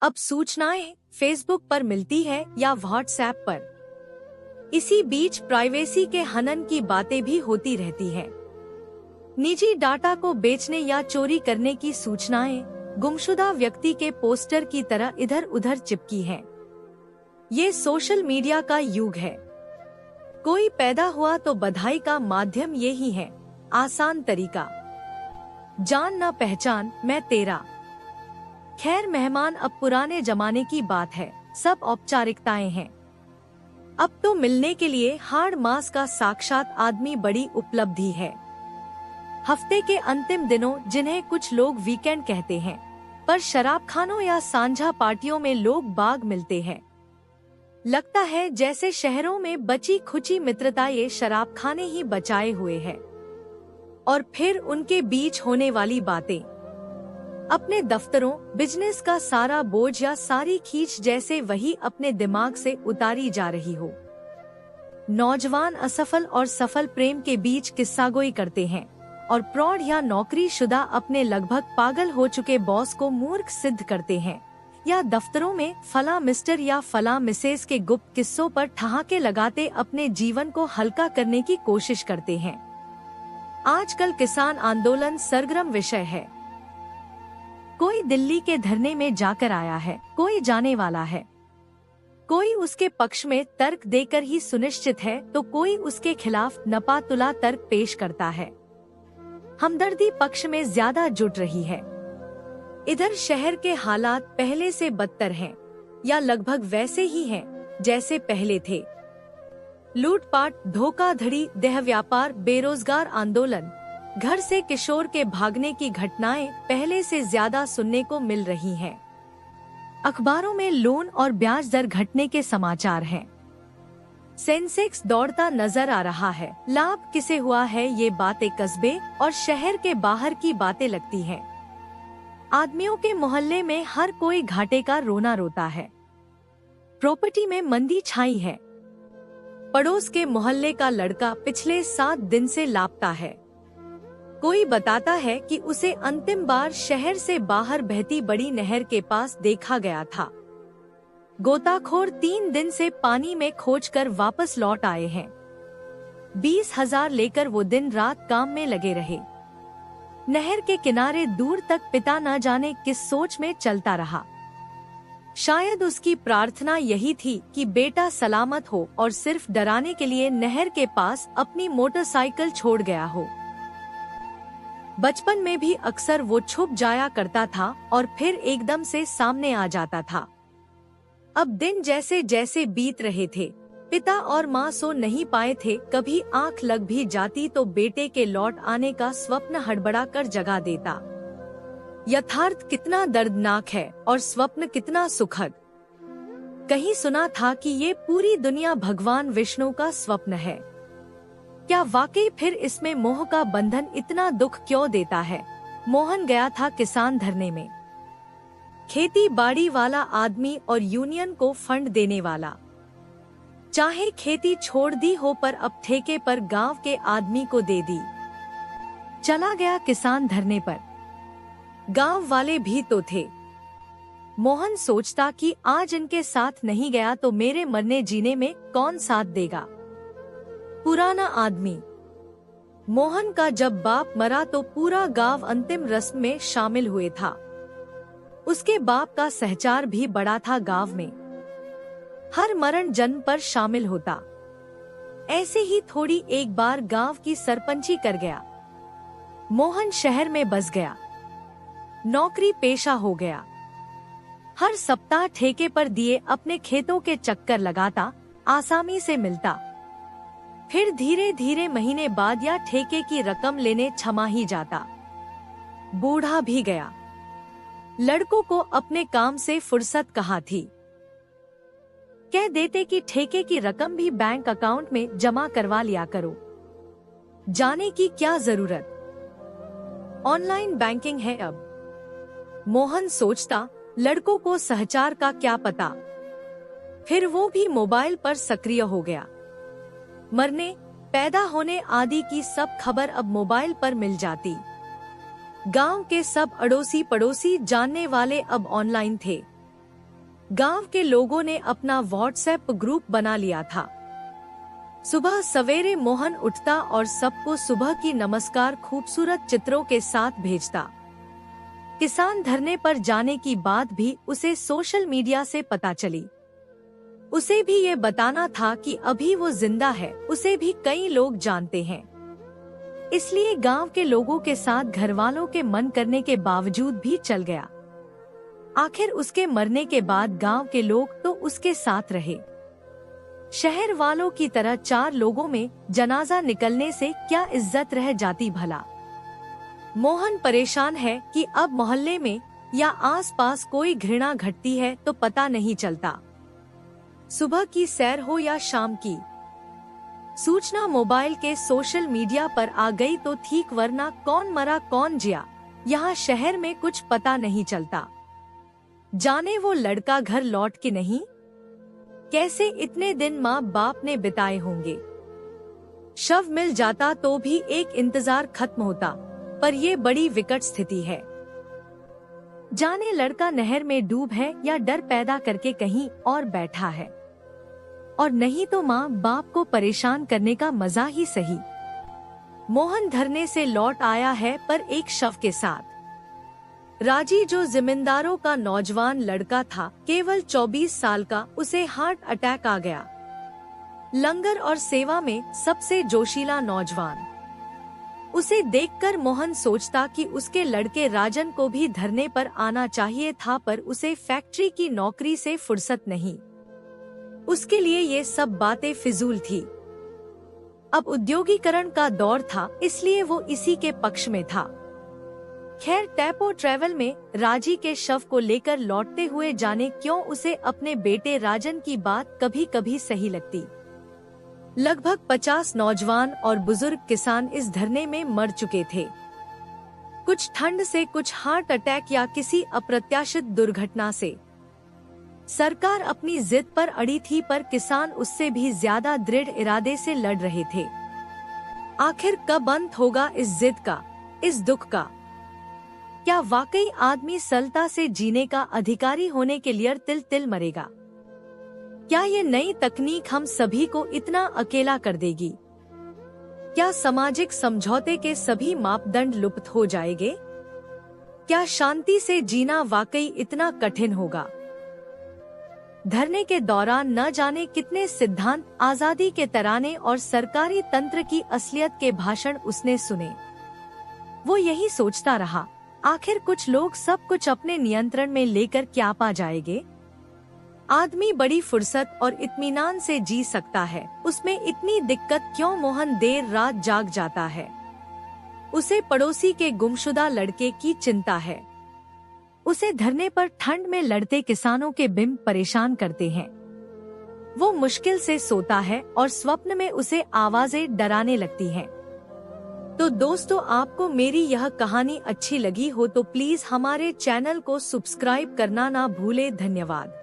अब सूचनाएं फेसबुक पर मिलती है या व्हाट्सएप पर। इसी बीच प्राइवेसी के हनन की बातें भी होती रहती हैं। निजी डाटा को बेचने या चोरी करने की सूचनाएं गुमशुदा व्यक्ति के पोस्टर की तरह इधर उधर चिपकी हैं। ये सोशल मीडिया का युग है। कोई पैदा हुआ तो बधाई का माध्यम यही है, आसान तरीका। जान ना पहचान मैं तेरा। खैर मेहमान अब पुराने जमाने की बात है, सब औपचारिकताएं हैं। अब तो मिलने के लिए हाड़ मास का साक्षात आदमी बड़ी उपलब्धि है। हफ्ते के अंतिम दिनों, जिन्हें कुछ लोग वीकेंड कहते हैं, पर शराबखानों या सांझा पार्टियों में लोग बाग मिलते हैं। लगता है जैसे शहरों में बची खुची मित्रता ये शराबखाने ही बचाए हुए है। और फिर उनके बीच होने वाली बातें, अपने दफ्तरों, बिजनेस का सारा बोझ या सारी खींच जैसे वही अपने दिमाग से उतारी जा रही हो। नौजवान असफल और सफल प्रेम के बीच किस्सागोई करते हैं और प्रौढ़ या नौकरीशुदा अपने लगभग पागल हो चुके बॉस को मूर्ख सिद्ध करते हैं, या दफ्तरों में फला मिस्टर या फला मिसेस के गुप्त किस्सों पर ठहाके लगाते अपने जीवन को हल्का करने की कोशिश करते हैं। आजकल किसान आंदोलन सरगर्म विषय है। कोई दिल्ली के धरने में जाकर आया है, कोई जाने वाला है। कोई उसके पक्ष में तर्क देकर ही सुनिश्चित है तो कोई उसके खिलाफ नपातुला तर्क पेश करता है। हमदर्दी पक्ष में ज्यादा जुट रही है। इधर शहर के हालात पहले से बदतर हैं, या लगभग वैसे ही हैं जैसे पहले थे। लूटपाट, धोखाधड़ी, देह व्यापार, बेरोजगार आंदोलन, घर से किशोर के भागने की घटनाएं पहले से ज्यादा सुनने को मिल रही हैं। अखबारों में लोन और ब्याज दर घटने के समाचार हैं। सेंसेक्स दौड़ता नजर आ रहा है। लाभ किसे हुआ है, ये बातें कस्बे और शहर के बाहर की बातें लगती हैं। आदमियों के मोहल्ले में हर कोई घाटे का रोना रोता है। प्रॉपर्टी में मंदी छाई है। पड़ोस के मोहल्ले का लड़का पिछले 7 दिन से लापता है। कोई बताता है कि उसे अंतिम बार शहर से बाहर बहती बड़ी नहर के पास देखा गया था। गोताखोर 3 दिन से पानी में खोजकर वापस लौट आए हैं। 20,000 लेकर वो दिन रात काम में लगे रहे। नहर के किनारे दूर तक पिता न जाने किस सोच में चलता रहा। शायद उसकी प्रार्थना यही थी कि बेटा सलामत हो और सिर्फ डराने के लिए नहर के पास अपनी मोटरसाइकिल छोड़ गया हो। बचपन में भी अक्सर वो छुप जाया करता था और फिर एकदम से सामने आ जाता था। अब दिन जैसे जैसे बीत रहे थे, पिता और माँ सो नहीं पाए थे। कभी आंख लग भी जाती तो बेटे के लौट आने का स्वप्न हड़बड़ा कर जगा देता। यथार्थ कितना दर्दनाक है और स्वप्न कितना सुखद। कहीं सुना था कि ये पूरी दुनिया भगवान विष्णु का स्वप्न है। क्या वाकई फिर इसमें मोह का बंधन इतना दुख क्यों देता है? मोहन गया था किसान धरने में। खेती बाड़ी वाला आदमी और यूनियन को फंड देने वाला। चाहे खेती छोड़ दी हो पर अब ठेके पर गांव के आदमी को दे दी। चला गया किसान धरने पर। गांव वाले भी तो थे। मोहन सोचता कि आज इनके साथ नहीं गया तो मेरे मरने जीने में कौन साथ देगा। पुराना आदमी। मोहन का जब बाप मरा तो पूरा गांव अंतिम रस्म में शामिल हुए था। उसके बाप का सहचार भी बड़ा था गांव में। हर मरण जन्म पर शामिल होता। ऐसे ही थोड़ी एक बार गांव की सरपंची कर गया। मोहन शहर में बस गया। नौकरी पेशा हो गया। हर सप्ताह ठेके पर दिए अपने खेतों के चक्कर लगाता, आसामी से मिलता। फिर धीरे धीरे महीने बाद या ठेके की रकम लेने छमाही जाता। बूढ़ा भी गया। लड़कों को अपने काम से फुर्सत कहाँ थी। कह देते कि ठेके की रकम भी बैंक अकाउंट में जमा करवा लिया करो। जाने की क्या जरूरत, ऑनलाइन बैंकिंग है अब। मोहन सोचता, लड़कों को सहचार का क्या पता। फिर वो भी मोबाइल पर सक्रिय हो गया। मरने, पैदा होने आदि की सब खबर अब मोबाइल पर मिल जाती। गांव के सब अड़ोसी पड़ोसी जानने वाले अब ऑनलाइन थे। गांव के लोगों ने अपना व्हाट्सएप ग्रुप बना लिया था। सुबह सवेरे मोहन उठता और सबको सुबह की नमस्कार खूबसूरत चित्रों के साथ भेजता। किसान धरने पर जाने की बात भी उसे सोशल मीडिया से पता चली। उसे भी ये बताना था कि अभी वो जिंदा है, उसे भी कई लोग जानते हैं। इसलिए गांव के लोगों के साथ घरवालों के मन करने के बावजूद भी चल गया। आखिर उसके मरने के बाद गांव के लोग तो उसके साथ रहे। शहर वालों की तरह 4 लोगों में जनाजा निकलने से क्या इज्जत रह जाती भला। मोहन परेशान है कि अब मोहल्ले में या आसपास कोई घृणा घटती है तो पता नहीं चलता। सुबह की सैर हो या शाम की, सूचना मोबाइल के सोशल मीडिया पर आ गई तो ठीक, वरना कौन मरा कौन जिया यहाँ शहर में कुछ पता नहीं चलता। जाने वो लड़का घर लौट के नहीं, कैसे इतने दिन माँ बाप ने बिताए होंगे। शव मिल जाता तो भी एक इंतजार खत्म होता, पर ये बड़ी विकट स्थिति है। जाने लड़का नहर में डूब है या डर पैदा करके कहीं और बैठा है, और नहीं तो माँ बाप को परेशान करने का मजा ही सही। मोहन धरने से लौट आया है पर एक शव के साथ। राजी जो जमींदारों का नौजवान लड़का था, केवल 24 साल का, उसे हार्ट अटैक आ गया। लंगर और सेवा में सबसे जोशीला नौजवान। उसे देखकर मोहन सोचता कि उसके लड़के राजन को भी धरने पर आना चाहिए था, पर उसे फैक्ट्री की नौकरी से फुर्सत नहीं। उसके लिए ये सब बातें फिजूल थी। अब उद्योगीकरण का दौर था, इसलिए वो इसी के पक्ष में था। खैर, टेम्पो ट्रेवल में राजी के शव को लेकर लौटते हुए जाने क्यों उसे अपने बेटे राजन की बात कभी कभी सही लगती। लगभग 50 नौजवान और बुजुर्ग किसान इस धरने में मर चुके थे। कुछ ठंड से, कुछ हार्ट अटैक या किसी अप्रत्याशित दुर्घटना से। सरकार अपनी जिद पर अड़ी थी, पर किसान उससे भी ज्यादा दृढ़ इरादे से लड़ रहे थे। आखिर कब अंत होगा इस जिद का, इस दुख का? क्या वाकई आदमी सरलता से जीने का अधिकारी होने के लिए तिल तिल मरेगा? क्या ये नई तकनीक हम सभी को इतना अकेला कर देगी? क्या सामाजिक समझौते के सभी मापदंड लुप्त हो जाएंगे? क्या शांति से जीना वाकई इतना कठिन होगा? धरने के दौरान न जाने कितने सिद्धांत, आजादी के तराने और सरकारी तंत्र की असलियत के भाषण उसने सुने। वो यही सोचता रहा, आखिर कुछ लोग सब कुछ अपने नियंत्रण में लेकर क्या पा जाएंगे? आदमी बड़ी फुर्सत और इत्मीनान से जी सकता है, उसमें इतनी दिक्कत क्यों? मोहन देर रात जाग जाता है। उसे पड़ोसी के गुमशुदा लड़के की चिंता है। उसे धरने पर ठंड में लड़ते किसानों के बिंब परेशान करते हैं। वो मुश्किल से सोता है और स्वप्न में उसे आवाजें डराने लगती हैं। तो दोस्तों, आपको मेरी यह कहानी अच्छी लगी हो तो प्लीज हमारे चैनल को सब्सक्राइब करना ना भूले। धन्यवाद।